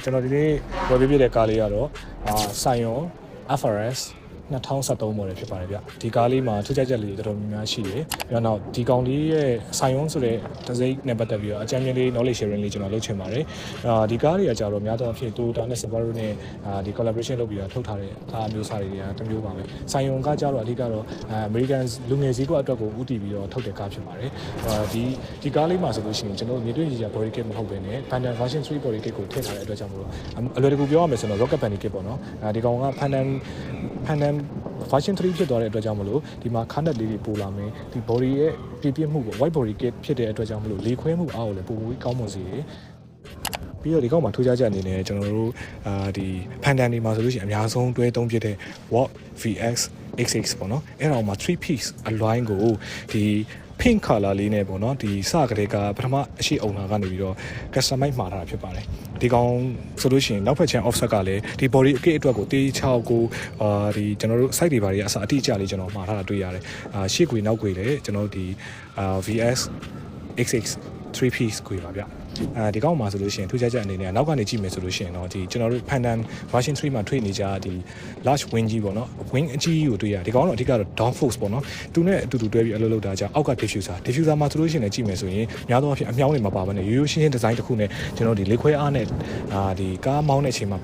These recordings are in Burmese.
ကျွန်တော်ဒီနေ့ဝယ်ပေးပြတဲ့ကားလေးကတော့ဆိုင်ယွန် FRS 2013 model ဖြစ်ပါတယ်ဗျဒီကားလေးမှာထူးခြားချက်လေးတော်တော်များများရှိတယ်ပြီးတော့ဒီကောင်လေးရဲ့ဆိုင်ယွန်ဆိုတဲ့ဒဇိတ်နဲ့ပတ်သက်ပြီးတော့အကြမ်းမြင်လေး knowledge sharing လေးကျွန်တော်လုပ်ချင်ပါတယ်ဒီကားတွေကကြတော့များသောအားဖြင့် Toyota နဲ့ Subaru နဲ့ဒီ collaboration လုပ်ပြီးတော့ထုတ်ထားတဲ့အားမျိုးစားတွေကတစ်မျိုးပါပဲဆိုင်ယွန်ကကြတော့အဓိကတော့ American လူငယ်ဈေးကွက်အတွက်ကိုဦးတည်ပြီးတော့ထုတ်တဲ့ကားဖြစ်ပါတယ်ဒီကားလေးမှာဆိုလို့ရှိရင်ကျွန်တော်မြေတွေ့ကြီး body kit မဟုတ်ဘဲနဲ့ Pandan version 3 body kit ကိုထည့်ထားတဲ့အတွက်ကြောင့်မလို့အလွယ်တကူပြောရမယ်ဆိုတော့ Rocket Bunny kit ပေါ့နော်ဒီကောင်က Pandan version 3ဖြစ်သွားတဲ့အတွက်ကြောင့်မလို့ဒီမှာခါနက်လေးတွေပို့လာမယ်ဒီ body ရဲ့ပြည့်ပြည့်မှုပေါ့ white body kit ဖြစ်တဲ့အတွက်ကြောင့်မလို့လေခွဲမှုအားကိုလည်းပိုပြီးကောင်းမွန်စေတယ်ပြီးတော့ဒီကောင်မှာထူးခြားချက်အနေနဲ့ကျွန်တော်တို့ဒီ Pandan တွေမှာဆိုလို့ရှိရင်အများဆုံးတွဲသုံးဖြစ်တဲ့ Watt VX XX ပေါ့နော်အဲ့ဒါမှာ3 piece အလွိုင်းကိုဒီ pink color လေးနဲ့ပေါ့နော်ဒီစကလေးကပထမအရှိအုံနာကနေပြီးတော့ customize မှာထားတာဖြစ်ပါတယ်ဒီကောင်ဆိုလို့ရှိရင်နောက်ဖက်ချမ်း offset ကလည်းဒီ body အကစ်အတွက်ကိုတေးချောက်ကိုဒီကျွန်တော်တို့ site တွေဘာတွေအစားအတိအကျလေးကျွန်တော်မှာထားတာတွေ့ရတယ်ရှေ့ကွေနောက်ကွေလည်းကျွန်တော်တို့ဒီ VS XX 3 piece ကွေပါဗျဒီကောင်မှာဆိုလို့ရှိရင်ထူးခြားချက်အနေနဲ့နောက်ကနေကြည့်မယ်ဆိုလို့ရှိရင်တော့ဒီကျွန်တော်တို့ Pandan version 3မှာတွေ့နေကြဒီ large wing ကြီးပေါ့နော် wing အကြီးကိုတွေ့ရဒီကောင်တော့အဓိကတော့ down force ပေါ့နော်သူနဲ့အတူတူတွဲပြီးအလုပ်လုပ်တာကြောင့်အောက်က diffuser မှာဆိုလို့ရှိရင်လည်းကြည့်မယ်ဆိုရင်များသောအားဖြင့်အမြောင်းတွေမှာပါဘဲနဲ့ရိုးရိုးရှင်းရှင်းဒီဇိုင်းတစ်ခုနဲ့ကျွန်တော်ဒီလေခွဲအားနဲ့ဒီကားမောင်းတဲ့အချိန်မှာ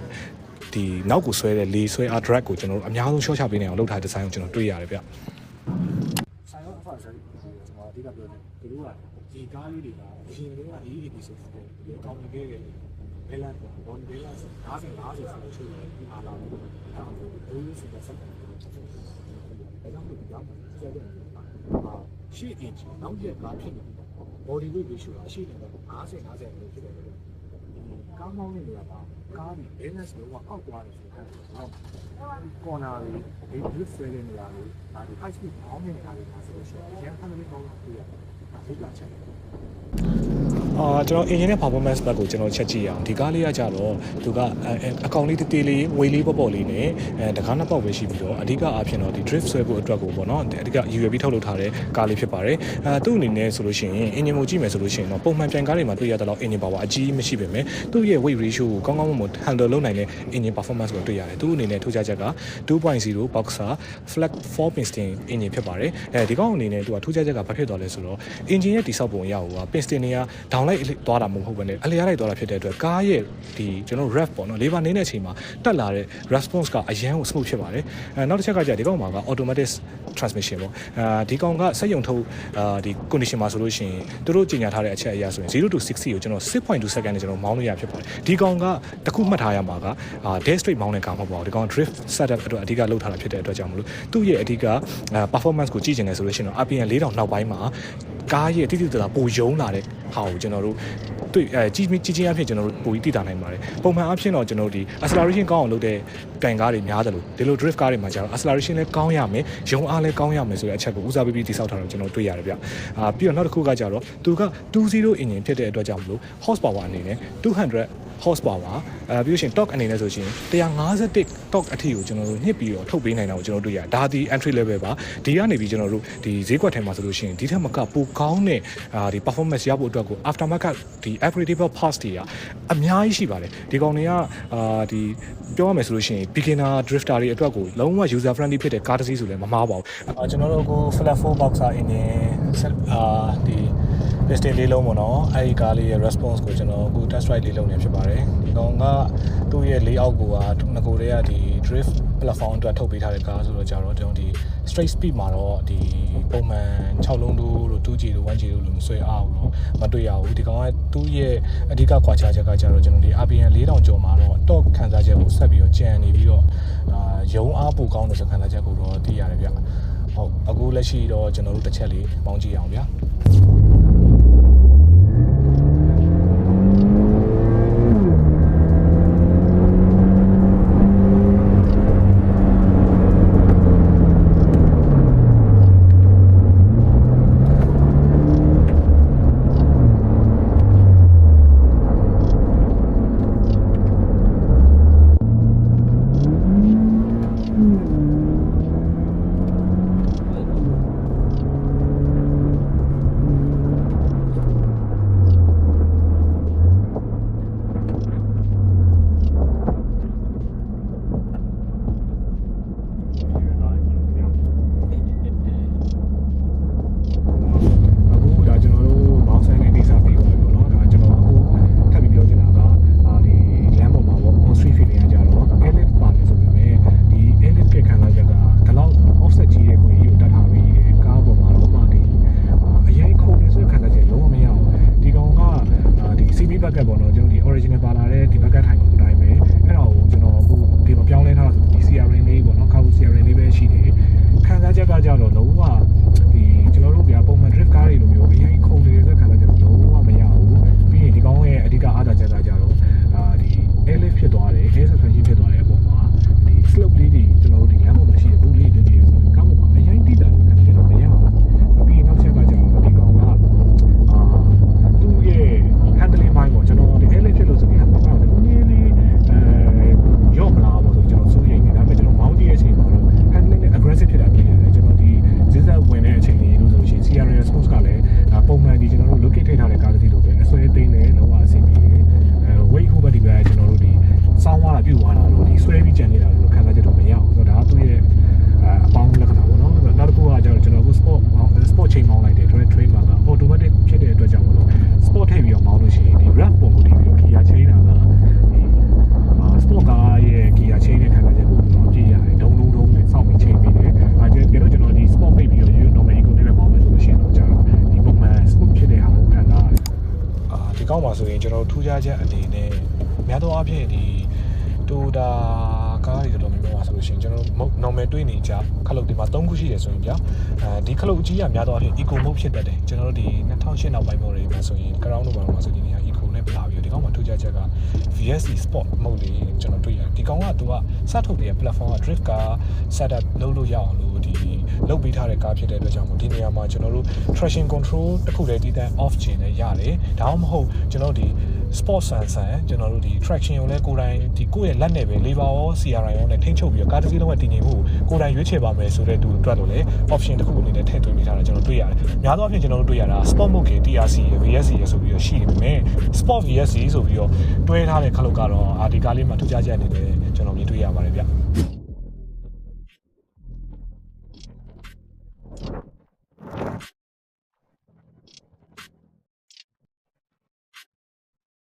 ဒီနောက်ကိုဆွဲတဲ့လေဆွဲအား drag ကိုကျွန်တော်တို့အများဆုံး short ချပေးနေအောင်လုပ်ထားတဲ့ဒီဇိုင်းကိုကျွန်တော်တွေ့ရတယ်ဗျဆိုင်ရော offer ကျွန်တော်အဓိကပြောတယ်သူတို့ကဒီကားလေးတွေကဒီရှင်တွေကအေးအေးပြီးဆိုတော့ဒီကောင်းနေခဲ့တယ်ဘယ်လန်ဘောဘယ်လန်50ဆိုလို့ရှိရင်ဒီအားလာဘူးဘယ်လိုဆိုတော့ဆက်တယ်ဒါကြောင့်ဒီကောင်ကျတဲ့ရှေ့အင်ဂျင်နောက်ရက်ကားဖြစ်နေတယ် body weight ratio ကရှေ့နေတော့50လို့ဖြစ်တယ်ကားမောင်းနေရတာကားဒီ balance လုံးဝအောက်သွားတယ်ဆိုတော့ corner တွေဒီ drift ဆွဲတဲ့နေရာတွေဒီ high speed မောင်းနေတဲ့နေရာတွေမှာဆိုလို့ရှိရင်အရင်ကလည်းကောင်းတာတွေ့ရတယ်အဓိကချက်ကျွန်တော် engine နဲ့ performance ဘက်ကိုကျွန်တော်ချက်ကြည့်အောင်ဒီကားလေးကကြတော့သူကအကောင်လေးတေးလေးဝေးလေးပေါ့လေးနဲ့တကားနှစ်ပေါက်ပဲရှိပြီးတော့အဓိကအားဖြင့်တော့ဒီ drift ဆွဲဖို့အတွက်ကိုပေါ့နော်အဓိက UAV ထုတ်လုပ်ထားတဲ့ကားလေးဖြစ်ပါတယ်သူ့အနေနဲ့ဆိုလို့ရှိရင် engine ကိုကြည့်မယ်ဆိုလို့ရှိရင်တော့ပုံမှန်ပြန်ကားတွေမှာတွေ့ရတဲ့လောက် engine power အကြီးမရှိပေမဲ့သူ့ရဲ့ weight ratio ကိုကောင်းကောင်းမွန် handle လုပ်နိုင်တဲ့ engine performance ကိုတွေ့ရတယ်သူ့အနေနဲ့ထူးခြားချက်က 2.0 boxer flat 4 piston engine ဖြစ်ပါတယ်ဒီကောင်အနေနဲ့သူကထူးခြားချက်ကဘာဖြစ်သွားလဲဆိုတော့ engine ရဲ့တိဆောက်ပုံအရဟိုက piston တွေကဒေါင်လိုက်သွားတာမဟုတ်ဘဲနဲ့အလျားလိုက်သွားတာဖြစ်တဲ့အတွက်ကားရဲ့ဒီကျွန်တော် rev ပေါ့နော်လေးပါနေတဲ့အချိန်မှာတက်လာတဲ့ response ကအရန်ကို smooth ဖြစ်ပါတယ်နောက်တစ်ချက်ကကြာဒီကောင်မှာက automatic transmission ပေါ့ဒီကောင်ကစက်ရုံထုတ်ဒီ condition မှာဆိုလို့ရှိရင်သူတို့ကြီးညာထားတဲ့အချက်အရဆိုရင်0 to 60ကိုကျွန်တော် 6.2 second နဲ့ကျွန်တော်မောင်းလို့ရဖြစ်ပါတယ်ဒီကောင်ကတခုမှတ်ထားရမှာကdead straight မောင်းတဲ့ကားမဟုတ်ပါဘူးဒီကောင် drift setup အတွက်အဓိကလုပ်ထားတာဖြစ်တဲ့အတွက်ကြောင့်မလို့သူ့ရဲ့အဓိက performance ကိုကြည့်ကျင်တယ်ဆိုလို့ရှိရင်တော့ RPM 4000နောက်ပိုင်းမှာကားရဲ့တိတိကျကျပိုယုံလာတဲ့ဟာကိုကျွန်တော်တို့တွေ့ကြီးချင်းအဖြစ်ကျွန်တော်တို့ပိုပြီးတည်တာနိုင်ပါတယ်ပုံမှန်အဖြစ်တော့ကျွန်တော်တို့ဒီ acceleration ကောင်းအောင်လုပ်တဲ့ကန်ကားတွေများတယ်လို့ဒီလို drift ကားတွေမှာကျတော့ acceleration လည်းကောင်းရမယ်ရုံအားလည်းကောင်းရမယ်ဆိုတဲ့အချက်ကိုဦးစားပေးပြီးတည်ဆောက်ထားတာကျွန်တော်တွေ့ရတယ်ဗျပြီးတော့နောက်တစ်ခုကကျတော့သူက20 engine ဖြစ်တဲ့အတွက်ကြောင့်မလို့ horsepower အနေနဲ့200 horsepower ပြီးလို့ရှိရင် torque အနေနဲ့ဆိုရှင်151 torque အထိကိုကျွန်တော်တို့ညှစ်ပြီးတော့ထုတ်ပေးနိုင်တာကိုကျွန်တော်တို့တွေ့ရတယ်ဒါဒီ entry level ပါဒီကနေပြီးကျွန်တော်တို့ဒီဈေးကွက်ထဲမှာဆိုလို့ရှိရင်ဒီထက်မကပိုကောင်းတဲ့ဒီ performance ရဖို့အတွက်ကို aftermarket ဒီ upgradable parts တွေကအများကြီးရှိပါတယ်ဒီကောင်တွေကဒီပြောရမယ်ဆိုလို့ရှိရင် beginner drifter တွေအတွက်ကိုလုံးဝ user friendly ဖြစ်တဲ့ကားတစ်စီးဆိုလည်းမမှားပါဘူးကျွန်တော်တို့ကို flat 4 boxer engine ဒီ piston လေးလုံးပေါ့နော်အဲ့ဒီကားလေးရဲ့ response ကိုကျွန်တော်အခု test ride လေးလုပ်နေဖြစ်ပါတယ်ဒီကောင်ကသူ့ရဲ့ layout ကိုငကိုတွေကဒီ drift platform အတွက်ထုတ်ပေးထားတဲ့ကားဆိုတော့ကြတော့ကျွန်တော်ဒီ straight speed မှာတော့ဒီပုံမှန်6လုံးတို့ 2G တို့ 1G တို့လို့မဆွဲအောင်တော့မတွေ့ရဘူးဒီကောင်ကသူ့ရဲ့အဓိကကွာခြားချက်ကကြတော့ကျွန်တော်ဒီ RPM 4000ကျော်မှာတော့ torque ခံစားချက်ကိုဆက်ပြီးတော့ကြံနေပြီးတော့ရုံအားပိုကောင်းတဲ့ခံစားချက်ကိုတော့သိရတယ်ဗျဟုတ်အခုလက်ရှိတော့ကျွန်တော်တို့တစ်ချက်လေးမောင်းကြည့်အောင်ဗျာ ကျွန်တော်ဒီ original ပါလာတဲ့ဒီဘက်ကထိုင်ကုန်အတိုင်းပဲအဲ့ဒါကိုကျွန်တော်အခုဒီမှာပြောင်းလဲထားတာဆိုဒီ CRN လေးပေါ့နော်ကာဘူ CRN လေးပဲရှိတယ်ခံစားချက်ကကြတော့လုံးဝဒီကျွန်တော်တို့ပြပုံမှန် drift ကားတွေလိုမျိုးအရင်ခုန်နေတဲ့ခံစားချက်လုံးဝမရဘူးပြီးရင်ဒီကောင်းရဲ့အဓိကအားသာချက်ကကြတော့ဒီ air lift ဖြစ်သွားတယ် air suspension ဖြစ်သွားတဲ့အပေါ်မှာဒီ slope လေးတွေကျွန်တော်တို့ဒီလမ်းပေါ်မှာရှိတဲ့ဘူးလေးတွေတည်ရဆိုတော့ကောင်းမှာအရင်တိတာလို့ခံစားချက်တော့မရဘူးပြီးရင်နောက်ချက်ကကြတော့ဒီကောင်ကသူ့ရဲ့ handling mind ပေါ့ကျွန်တော်ဒီ air lift ဖြစ်လို့ဆိုပြီး handling mind ကိုနည်းနည်းရော့မလားပေါ့ဆိုကျွန်တော်စိုးရိမ်နေဒါပေမဲ့ကျွန်တော်မောင်းကြည့်တဲ့အချိန်မှာတော့ handling နဲ့ aggressive ဖြစ်တာဖြစ်နေတယ်ကျွန်တော်ဒီဇက်ဇက်ဝင်တဲ့အချိန်လေးလို့ဆိုလို့ရှိရင် CRN response ကလည်းပုံမှန်ဒီကျွန်တော်တို့ locate ထိထားတဲ့ကားတစ်စီးလိုပဲအဆွဲသိမ်းတယ်လုံးဝအဆင်ပြေတယ်weight ဟိုဘက်ဒီဘက်ကျွန်တော်တို့ဒီစောင်းသွားတာပြုတ်သွားတာလို့ဒီဆွဲပြီးကြံနေတာလို့ခံစားချက်တော့မရဘူးဆိုတော့ဒါကသူ့ရဲ့အပေါင်းလက္ခဏာပေါ့နော်နောက်တစ်ခုကကျတော့ကျွန်တော်တို့ sport chain မောင်းလိုက်တယ် train မှာက automatic ဖြစ်တဲ့အတွက်ကြောင့်မလို့ sport ထည့်ပြီးတော့မောင်းလို့ရှိရင်ဒီ rack ပုံကိုဒီပြီးတော့ gear chain တာကဒီsport ကားရဲ့ gear chain နဲ့ခံစားချက်ကိုကျွန်တော်ကြည့်ရတယ်ဒုံနဲ့စောင့်ပြီး chain ပေးတယ်တကယ်တော့ကျွန်တော်ဒီ sport ပိတ်ပြီးတော့ normal eco နဲ့ပဲမောင်းမယ်ဆိုလို့ရှိရင်တော့ကျတော့ဒီပုံမှန် smooth ဖြစ်တဲ့ဟာကိုခံစားရတယ်ဒီကောင်းပါဆိုရင်ကျွန်တော်ထူးခြားချက်အနေနဲ့များသောအားဖြင့်ဒီ Toyota ကားတွေတော်တော်များများဆိုလို့ရှိရင်ကျွန်တော်တို့ normal တွေ့နေကြခလုတ်ဒီမှာ3ခုရှိတယ်ဆိုရင်ဗျာဒီခလုတ်အကြီးကများသောအားဖြင့် eco mode ဖြစ်တတ်တယ်ကျွန်တော်တို့ဒီ2008နောက်ပိုင်း model တွေမှာဆိုရင် ground တို့မှာဆိုဒီနေရာ eco နဲ့ပြလာပြီးဒီကောင်မှာထူးခြားချက်က VSC sport mode လေးကျွန်တော်တွေ့ရတယ်ဒီကောင်ကသူကစထုတ်တဲ့ platform က drift car setup လုပ်လို့ရအောင်လို့ဒီလုပ်ပေးထားတဲ့ကားဖြစ်တဲ့အတွက်ကြောင့်မို့ဒီနေရာမှာကျွန်တော်တို့ traction control တစ်ခုတည်းဒီတိုင်း off ချင်လည်းရတယ်ဒါမှမဟုတ်ကျွန်တော်ဒီ sport sensor ကျွန်တော်တို့ဒီ traction ကိုလည်းကိုယ်တိုင်ဒီကိုယ့်ရဲ့လက်နဲ့ပဲ lever ရော CRI ရောနဲ့ထိန်းချုပ်ပြီးတော့ကားတစ်စီးလုံးရဲ့တည်ငြိမ်မှုကိုယ်တိုင်ရွေးချယ်ပါမယ်ဆိုတဲ့သူအတွက်လို့လည်း option တစ်ခုအနေနဲ့ထည့်သွင်းပေးထားတာကျွန်တော်တွေ့ရတယ်။များသောအားဖြင့်ကျွန်တော်တို့တွေ့ရတာ sport mode က TRC ရယ် VSC ရယ်ဆိုပြီးတော့ရှိနေပေမဲ့ sport VSC ဆိုပြီးတော့တွဲထားတဲ့ခလုတ်ကတော့ဒီကားလေးမှာထူးခြားချက်အနေနဲ့ကျွန်တော်မြင်တွေ့ရပါတယ်ဗျ။